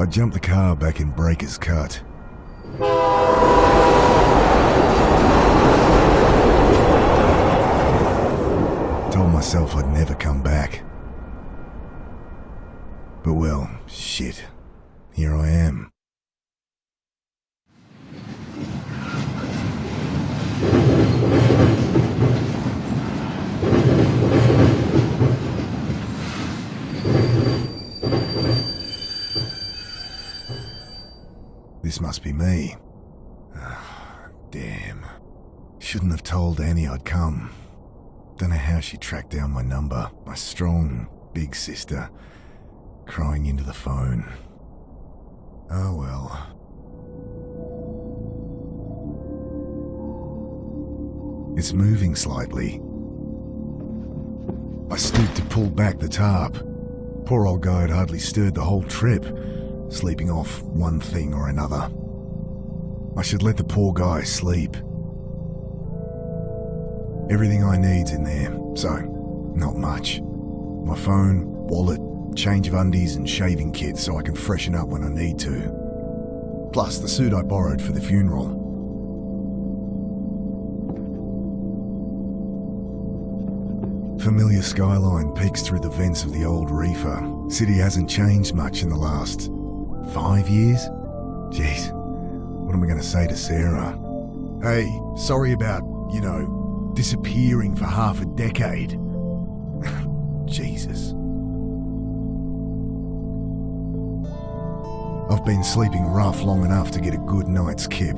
jumped the car back in Breaker's Cut. Told myself I'd never come back. But well, shit. Here I am. This must be me. Damn. Shouldn't have told Annie I'd come. Don't know how she tracked down my number. My strong, big sister, crying into the phone. Oh well. It's moving slightly. I stooped to pull back the tarp. Poor old guy had hardly stirred the whole trip, sleeping off one thing or another. I should let the poor guy sleep. Everything I need's in there, so not much. My phone, wallet, change of undies and shaving kit so I can freshen up when I need to. Plus the suit I borrowed for the funeral. Familiar skyline peeks through the vents of the old reefer. City hasn't changed much in the last 5 years? Jeez, what am I going to say to Sarah? Hey, sorry about, disappearing for half a decade. Jesus. I've been sleeping rough long enough to get a good night's kip,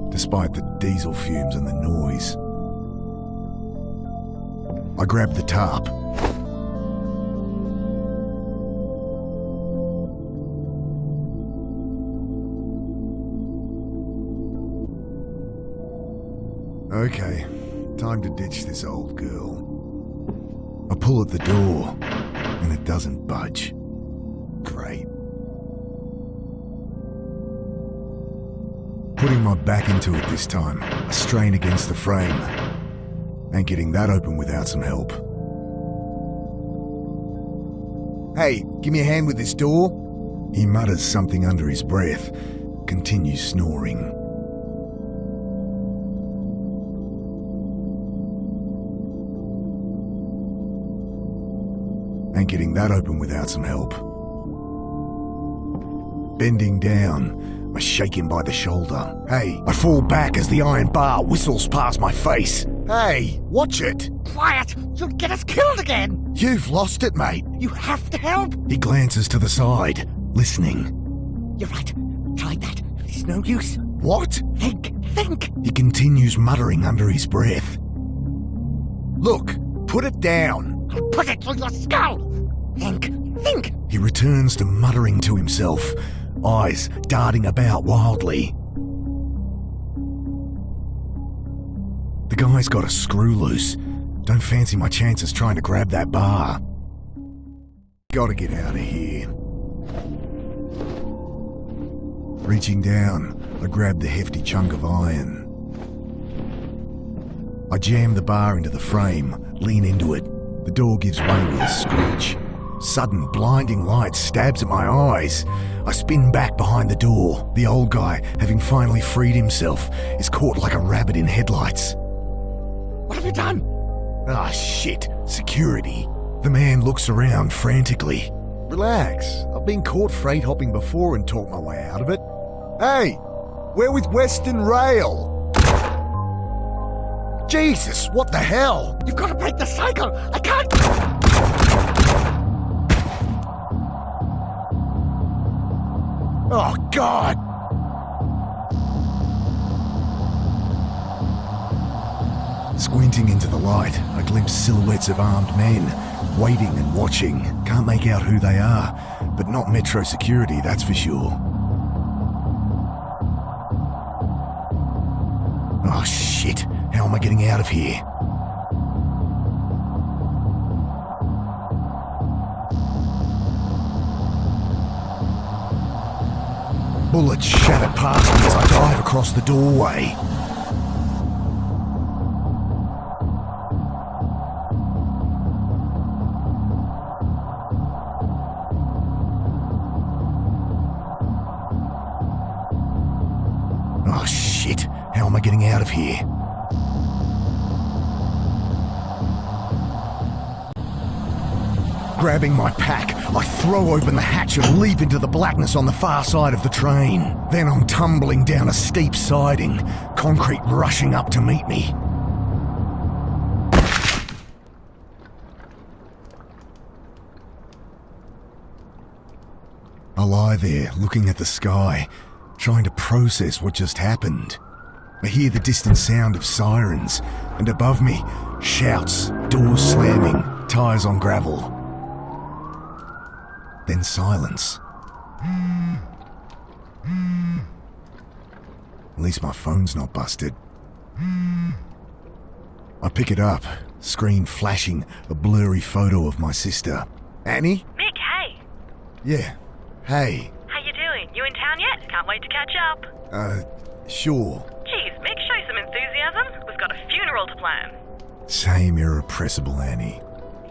despite the diesel fumes and the noise. I grabbed the tarp. Okay, time to ditch this old girl. I pull at the door, and it doesn't budge. Great. Putting my back into it this time, I strain against the frame. Ain't getting that open without some help. Hey, give me a hand with this door. He mutters something under his breath, continues snoring. Ain't getting that open without some help. Bending down, I shake him by the shoulder. Hey, I fall back as the iron bar whistles past my face. Hey, watch it! Quiet! You'll get us killed again! You've lost it, mate. You have to help! He glances to the side, listening. You're right. Tried that. It's no use. What? Think! He continues muttering under his breath. Look, put it down. I'll put it through your skull! Think! He returns to muttering to himself, eyes darting about wildly. The guy's got a screw loose. Don't fancy my chances trying to grab that bar. Gotta get out of here. Reaching down, I grab the hefty chunk of iron. I jam the bar into the frame, lean into it. The door gives way with a screech. Sudden blinding light stabs at my eyes. I spin back behind the door. The old guy, having finally freed himself, is caught like a rabbit in headlights. What have you done? Ah, shit. Security. The man looks around frantically. Relax. I've been caught freight hopping before and talked my way out of it. Hey, we're with Western Rail. Jesus, what the hell? You've got to break the cycle! I can't... Oh, God! Squinting into the light, I glimpse silhouettes of armed men, waiting and watching. Can't make out who they are, but not Metro security, that's for sure. Oh, shit. How am I getting out of here? Bullets shatter past me as I dive across the doorway. out of here. Grabbing my pack, I throw open the hatch and leap into the blackness on the far side of the train. Then I'm tumbling down a steep siding, concrete rushing up to meet me. I lie there, looking at the sky, trying to process what just happened. I hear the distant sound of sirens, and above me, shouts, doors slamming, tyres on gravel. Then silence. At least my phone's not busted. I pick it up, screen flashing a blurry photo of my sister. Annie? Mick, hey. Yeah. Hey. How you doing? You in town yet? Can't wait to catch up. Sure. Geez, Mick, show some enthusiasm. We've got a funeral to plan. Same irrepressible Annie.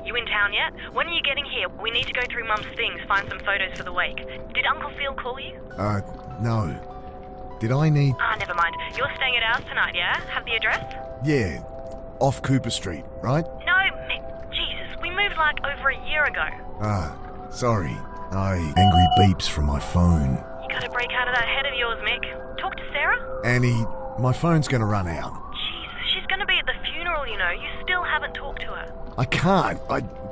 You in town yet? When are you getting here? We need to go through Mum's things, find some photos for the wake. Did Uncle Phil call you? No. Did I need... Never mind. You're staying at ours tonight, yeah? Have the address? Yeah. Off Cooper Street, right? No, Mick. Jesus, we moved like over a year ago. Sorry. Angry beeps from my phone. You gotta break out of that head of yours, Mick. Talk to Sarah? Annie, my phone's gonna run out. Jesus, she's gonna be at the funeral, you know. You still haven't talked to her. I can't.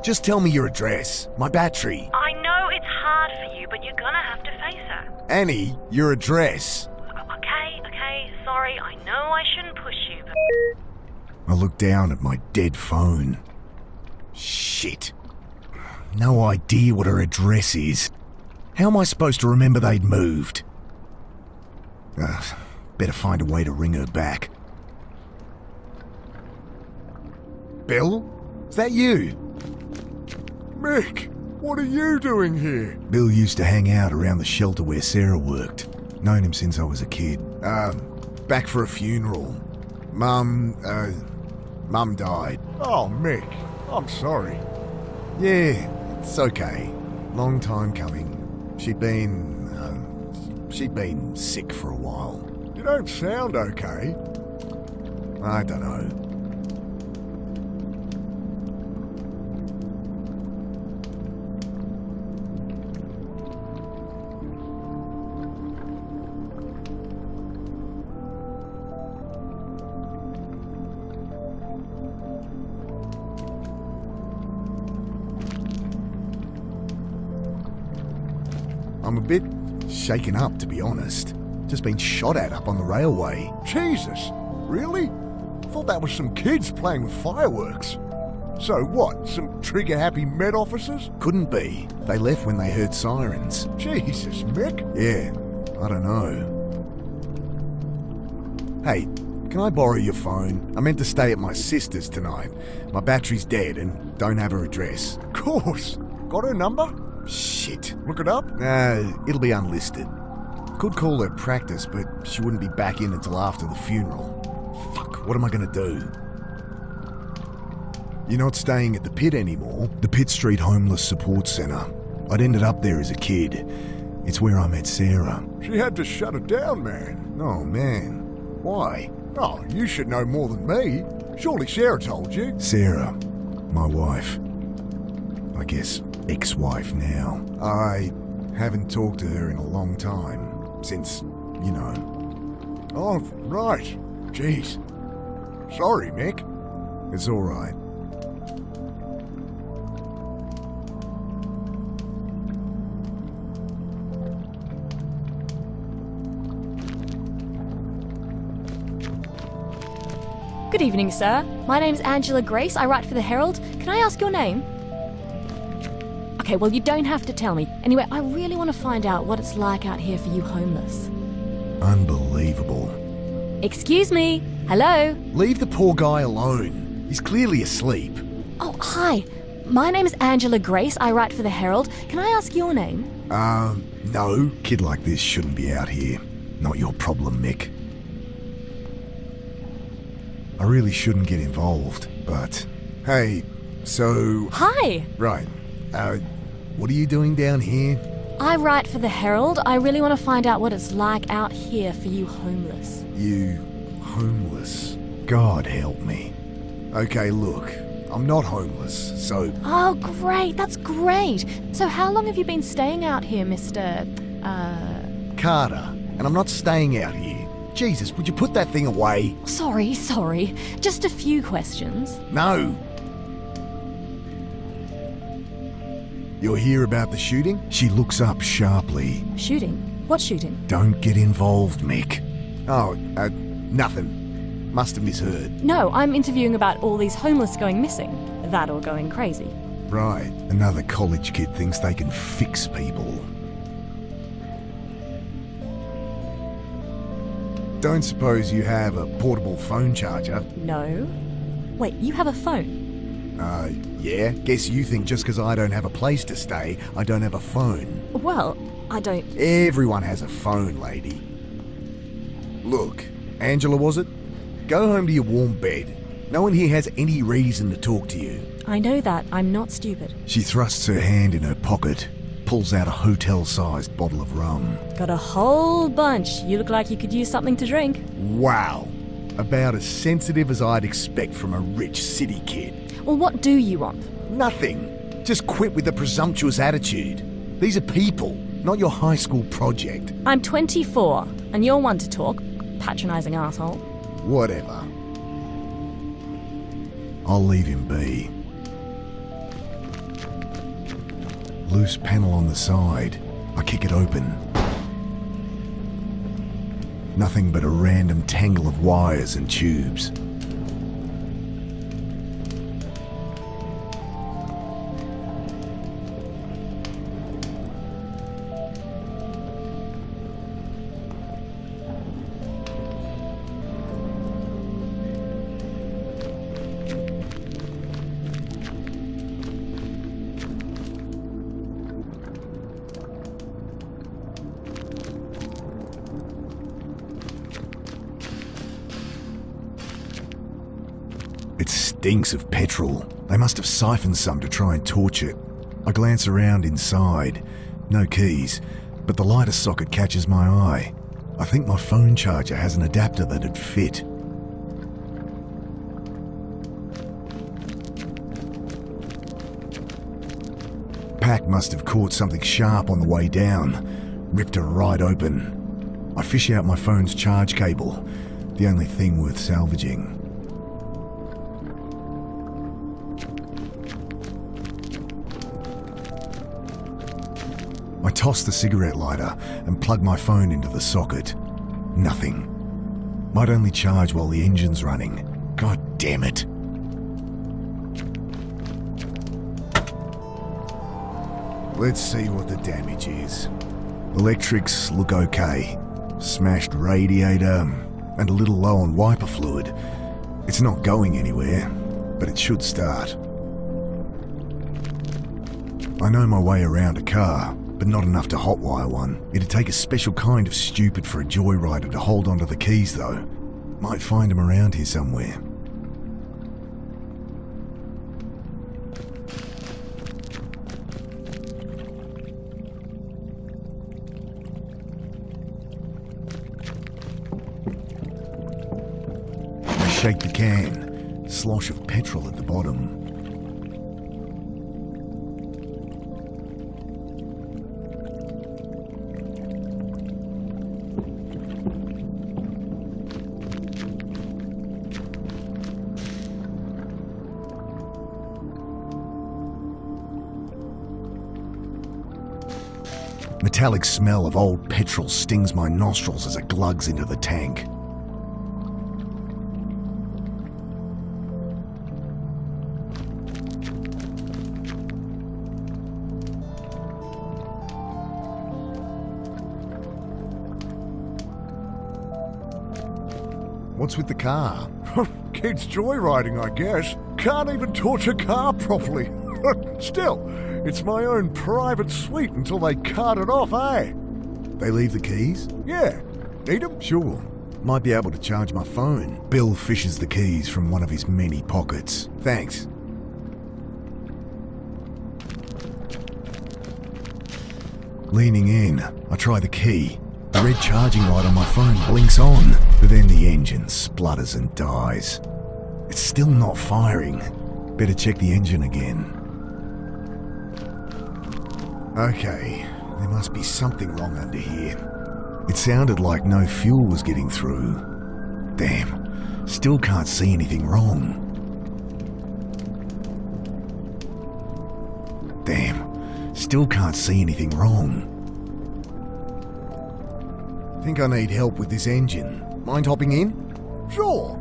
Just tell me your address. My battery. I know it's hard for you, but you're gonna have to face her. Annie, your address. Okay, sorry. I know I shouldn't push you, but... I look down at my dead phone. Shit. No idea what her address is. How am I supposed to remember they'd moved? Better find a way to ring her back. Bill? Is that you? Mick, what are you doing here? Bill used to hang out around the shelter where Sarah worked. Known him since I was a kid. Back for a funeral. Mum died. Oh, Mick, I'm sorry. Yeah, it's okay. Long time coming. She'd been sick for a while. You don't sound okay. I don't know. I'm a bit shaken up, to be honest. Just been shot at up on the railway. Jesus, really? Thought that was some kids playing with fireworks. So what, some trigger-happy Met officers? Couldn't be. They left when they heard sirens. Jesus, Mick. Yeah, I don't know. Hey, can I borrow your phone? I meant to stay at my sister's tonight. My battery's dead and don't have her address. Of course. Got her number? Shit. Look it up? It'll be unlisted. Could call her practice, but she wouldn't be back in until after the funeral. Fuck, what am I gonna do? You're not staying at the pit anymore. The Pitt Street Homeless Support Centre. I'd ended up there as a kid. It's where I met Sarah. She had to shut it down, man. Oh, man. Why? Oh, you should know more than me. Surely Sarah told you. Sarah, my wife. I guess ex-wife now. I haven't talked to her in a long time. Since, you know. Oh, right. Jeez. Sorry, Mick. It's all right. Good evening, sir. My name's Angela Grace. I write for the Herald. Can I ask your name? Okay, well, you don't have to tell me. Anyway, I really want to find out what it's like out here for you homeless. Unbelievable. Excuse me? Hello? Leave the poor guy alone. He's clearly asleep. Oh, hi. My name's Angela Grace. I write for the Herald. Can I ask your name? No. Kid like this shouldn't be out here. Not your problem, Mick. I really shouldn't get involved, but... Hey, so... Hi. Right. What are you doing down here? I write for the Herald. I really want to find out what it's like out here for you homeless. You Homeless. God help me. Okay, look, I'm not homeless, so Oh, great. That's great. So how long have you been staying out here, Mr. Carter, and I'm not staying out here. Jesus, would you put that thing away? Sorry. Just a few questions. No. You're here about the shooting? She looks up sharply. Shooting? What shooting? Don't get involved, Mick. Oh, nothing. Must have misheard. No, I'm interviewing about all these homeless going missing. That or going crazy. Right. Another college kid thinks they can fix people. Don't suppose you have a portable phone charger? No. Wait, you have a phone? Yeah. Guess you think just because I don't have a place to stay, I don't have a phone. Well, I don't... Everyone has a phone, lady. Look, Angela, was it? Go home to your warm bed. No one here has any reason to talk to you. I know that. I'm not stupid. She thrusts her hand in her pocket, pulls out a hotel-sized bottle of rum. Got a whole bunch. You look like you could use something to drink. Wow. About as sensitive as I'd expect from a rich city kid. Well, what do you want? Nothing. Just quit with the presumptuous attitude. These are people, not your high school project. I'm 24, and you're one to talk. Patronising asshole. Whatever. I'll leave him be. Loose panel on the side. I kick it open. Nothing but a random tangle of wires and tubes. It stinks of petrol. They must have siphoned some to try and torch it. I glance around inside. No keys, but the lighter socket catches my eye. I think my phone charger has an adapter that'd fit. Pack must have caught something sharp on the way down. Ripped her right open. I fish out my phone's charge cable, the only thing worth salvaging. I toss the cigarette lighter and plug my phone into the socket. Nothing. Might only charge while the engine's running. God damn it. Let's see what the damage is. Electrics look okay. Smashed radiator and a little low on wiper fluid. It's not going anywhere, but it should start. I know my way around a car, but not enough to hotwire one. It'd take a special kind of stupid for a joyrider to hold onto the keys, though. Might find them around here somewhere. I shake the can. Slosh of petrol at the bottom. Metallic smell of old petrol stings my nostrils as it glugs into the tank. What's with the car? Kids joyriding, I guess. Can't even torch a car properly. Still, it's my own private suite until they cart it off, eh? They leave the keys? Yeah. Need 'em? Sure. Might be able to charge my phone. Bill fishes the keys from one of his many pockets. Thanks. Leaning in, I try the key. The red charging light on my phone blinks on, but then the engine splutters and dies. It's still not firing. Better check the engine again. Okay, there must be something wrong under here. It sounded like no fuel was getting through. Damn, still can't see anything wrong. Damn, still can't see anything wrong. Think I need help with this engine. Mind hopping in? Sure.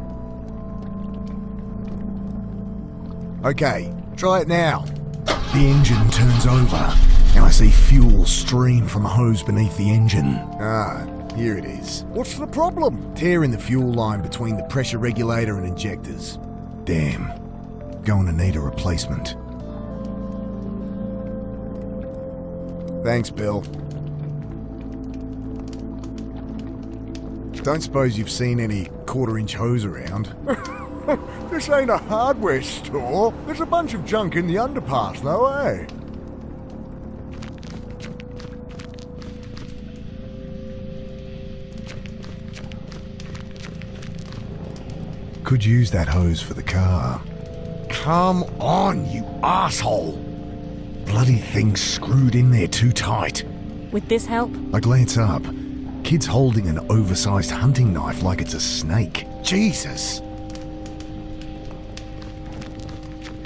Okay, try it now. The engine turns over, and I see fuel stream from a hose beneath the engine. Ah, here it is. What's the problem? Tear in the fuel line between the pressure regulator and injectors. Damn, going to need a replacement. Thanks, Bill. Don't suppose you've seen any quarter-inch hose around? This ain't a hardware store. There's a bunch of junk in the underpass, though, eh? Could use that hose for the car. Come on, you asshole! Bloody thing's screwed in there too tight. With this help? I glance up. Kid's holding an oversized hunting knife like it's a snake. Jesus!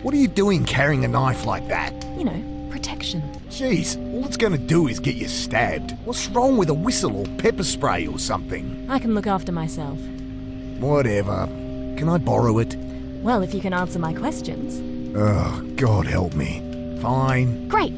What are you doing carrying a knife like that? You know, protection. Jeez, all it's gonna do is get you stabbed. What's wrong with a whistle or pepper spray or something? I can look after myself. Whatever. Can I borrow it? Well, if you can answer my questions. Oh, God help me. Fine. Great.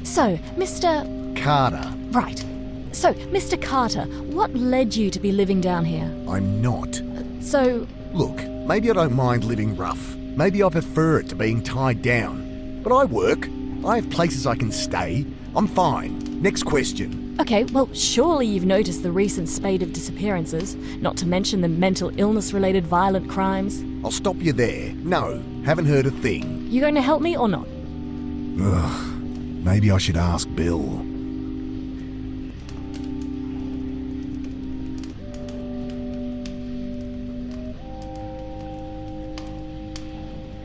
So, Mr. Carter. Right. So, Mr. Carter, what led you to be living down here? I'm not. So, Look, maybe I don't mind living rough. Maybe I prefer it to being tied down. But I work. I have places I can stay. I'm fine. Next question. okay, well, surely you've noticed the recent spate of disappearances, not to mention the mental illness-related violent crimes. I'll stop you there. No, haven't heard a thing. You going to help me or not? Ugh, maybe I should ask Bill.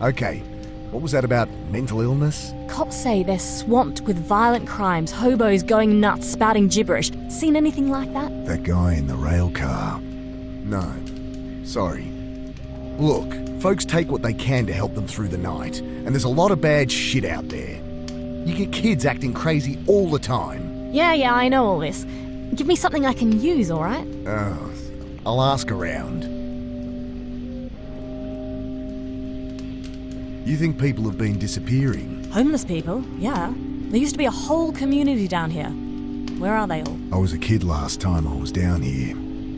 Okay, what was that about mental illness? Cops say they're swamped with violent crimes, hobos going nuts, spouting gibberish. Seen anything like that? That guy in the rail car. No, sorry. Look, folks take what they can to help them through the night, and there's a lot of bad shit out there. You get kids acting crazy all the time. Yeah, I know all this. Give me something I can use, alright? Oh, I'll ask around. You think people have been disappearing? Homeless people? Yeah. There used to be a whole community down here. Where are they all? I was a kid last time I was down here,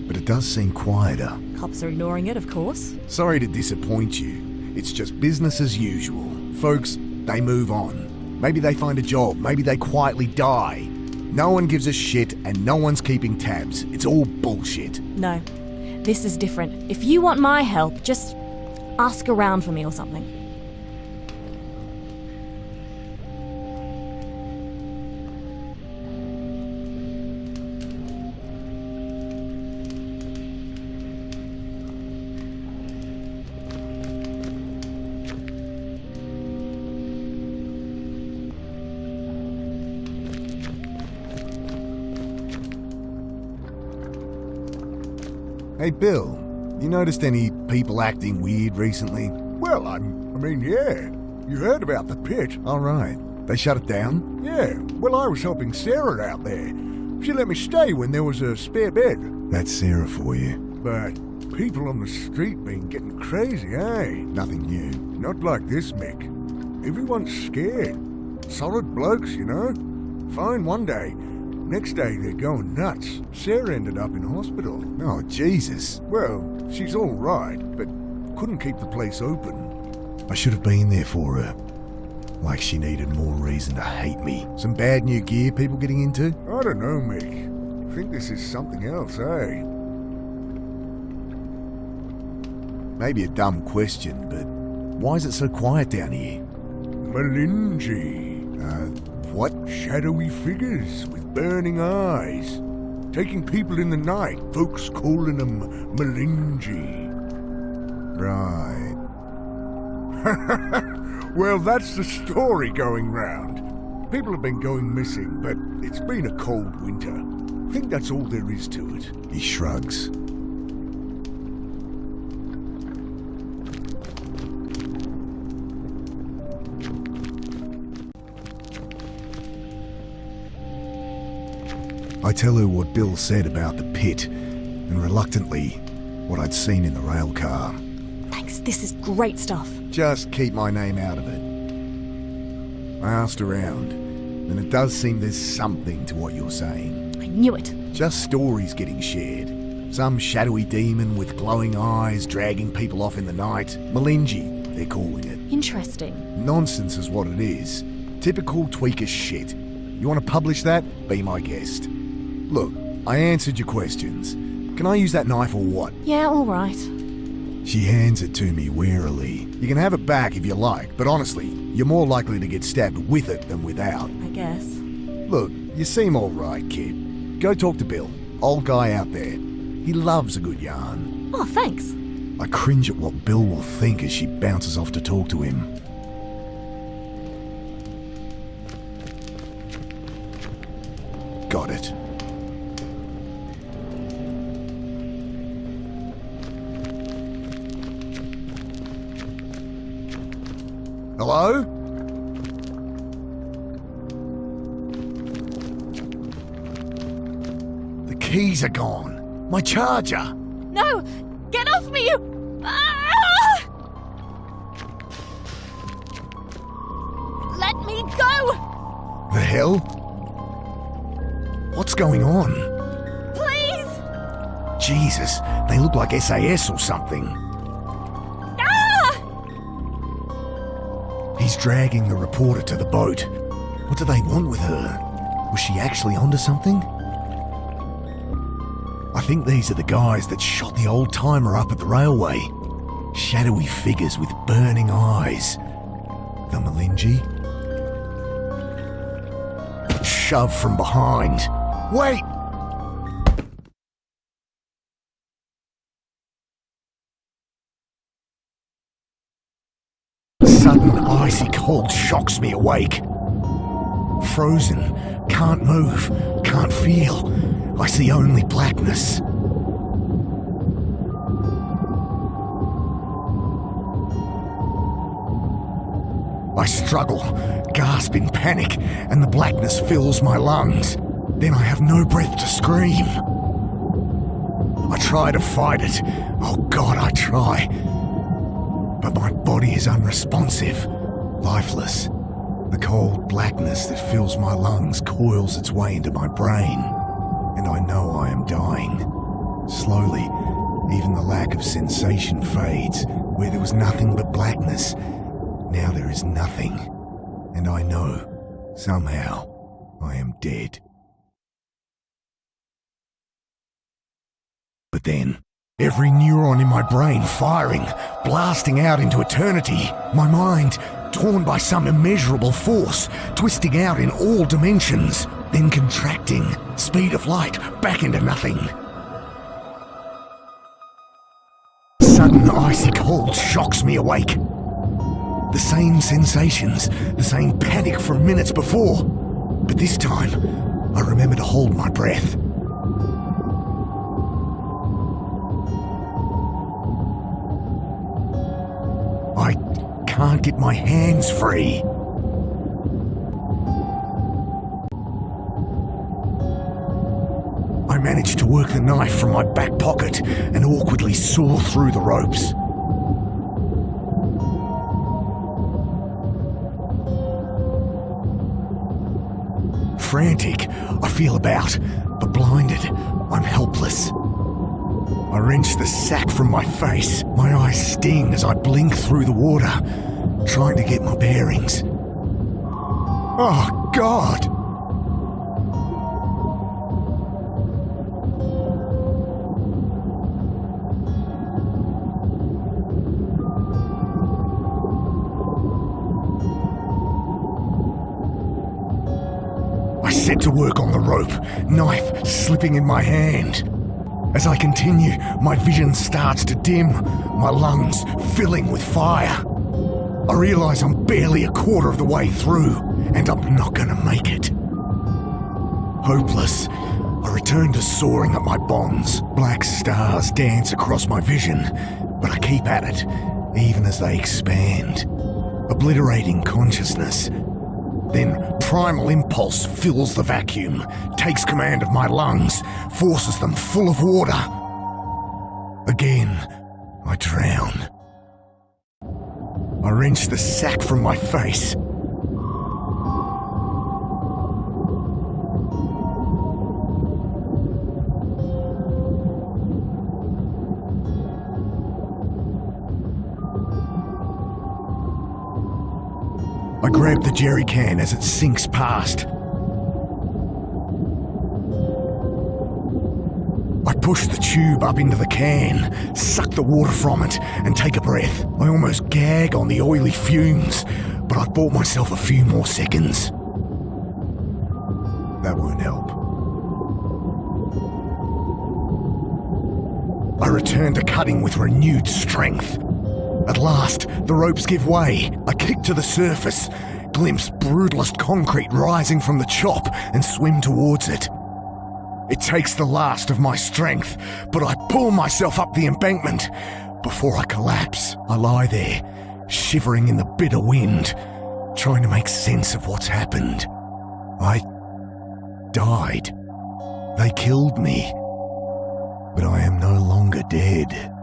but it does seem quieter. Cops are ignoring it, of course. Sorry to disappoint you. It's just business as usual. Folks, they move on. Maybe they find a job, maybe they quietly die. No one gives a shit and no one's keeping tabs. It's all bullshit. No, this is different. If you want my help, just ask around for me or something. Hey, Bill, you noticed any people acting weird recently? Well, I mean, yeah. You heard about the pit. All right. They shut it down? Yeah, well, I was helping Sarah out there. She let me stay when there was a spare bed. That's Sarah for you. But people on the street been getting crazy, eh? Nothing new. Not like this, Mick. Everyone's scared. Solid blokes, you know? Fine one day. Next day, they're going nuts. Sarah ended up in hospital. Oh, Jesus. Well, she's all right, but couldn't keep the place open. I should have been there for her. Like she needed more reason to hate me. Some bad new gear people getting into? I don't know, Mick. I think this is something else, eh? Maybe a dumb question, but why is it so quiet down here? Melingi. What? Shadowy figures with burning eyes. taking people in the night, folks calling them Melingi. Right. Well, that's the story going round. People have been going missing, but it's been a cold winter. I think that's all there is to it. He shrugs. I tell her what Bill said about the pit, and reluctantly, what I'd seen in the rail car. Thanks, this is great stuff. Just keep my name out of it. I asked around, and it does seem there's something to what you're saying. I knew it. Just stories getting shared. Some shadowy demon with glowing eyes dragging people off in the night. Melingi, they're calling it. Interesting. Nonsense is what it is. Typical tweaker shit. You want to publish that? Be my guest. Look, I answered your questions. Can I use that knife or what? Yeah, all right. She hands it to me warily. You can have it back if you like, but honestly, you're more likely to get stabbed with it than without. I guess. Look, you seem all right, kid. Go talk to Bill, old guy out there. He loves a good yarn. Oh, thanks. I cringe at what Bill will think as she bounces off to talk to him. Got it. Hello? The keys are gone. My charger. No! Get off me, you... Ah! Let me go! The hell? What's going on? Please! Jesus, they look like SAS or something. Ah! He's dragging the reporter to the boat. What do they want with her? Was she actually onto something? I think these are the guys that shot the old-timer up at the railway. Shadowy figures with burning eyes. The Melingi? Shove from behind. Wait! Sudden icy cold shocks me awake. Frozen, can't move, can't feel. I see only blackness. I struggle, gasp in panic, and the blackness fills my lungs. Then I have no breath to scream. I try to fight it. Oh God, I try. But my body is unresponsive, lifeless. The cold blackness that fills my lungs coils its way into my brain, and I know I am dying. Slowly, even the lack of sensation fades. Where there was nothing but blackness, now there is nothing. And I know, somehow, I am dead. But then, every neuron in my brain firing, blasting out into eternity. My mind, torn by some immeasurable force, twisting out in all dimensions, then contracting, speed of light, back into nothing. Sudden icy cold shocks me awake. The same sensations, the same panic from minutes before. But this time, I remember to hold my breath. I can't get my hands free. I manage to work the knife from my back pocket and awkwardly saw through the ropes. Frantic, I feel about, but blinded, I'm helpless. I wrench the sack from my face. My eyes sting as I blink through the water, trying to get my bearings. Oh, God! I set to work on the rope, knife slipping in my hand. As I continue, my vision starts to dim, my lungs filling with fire. I realise I'm barely a quarter of the way through, and I'm not going to make it. Hopeless, I return to sawing at my bonds. Black stars dance across my vision, but I keep at it, even as they expand, obliterating consciousness. Then primal impulse fills the vacuum, takes command of my lungs, forces them full of water. Again, I drown. I wrench the sack from my face. I grab the jerry can as it sinks past. I push the tube up into the can, suck the water from it, and take a breath. I almost gag on the oily fumes, but I bought myself a few more seconds. That won't help. I return to cutting with renewed strength. At last, the ropes give way. I kick to the surface, glimpse brutalist concrete rising from the chop, and swim towards it. It takes the last of my strength, but I pull myself up the embankment. Before I collapse, I lie there, shivering in the bitter wind, trying to make sense of what's happened. I died. They killed me. But I am no longer dead.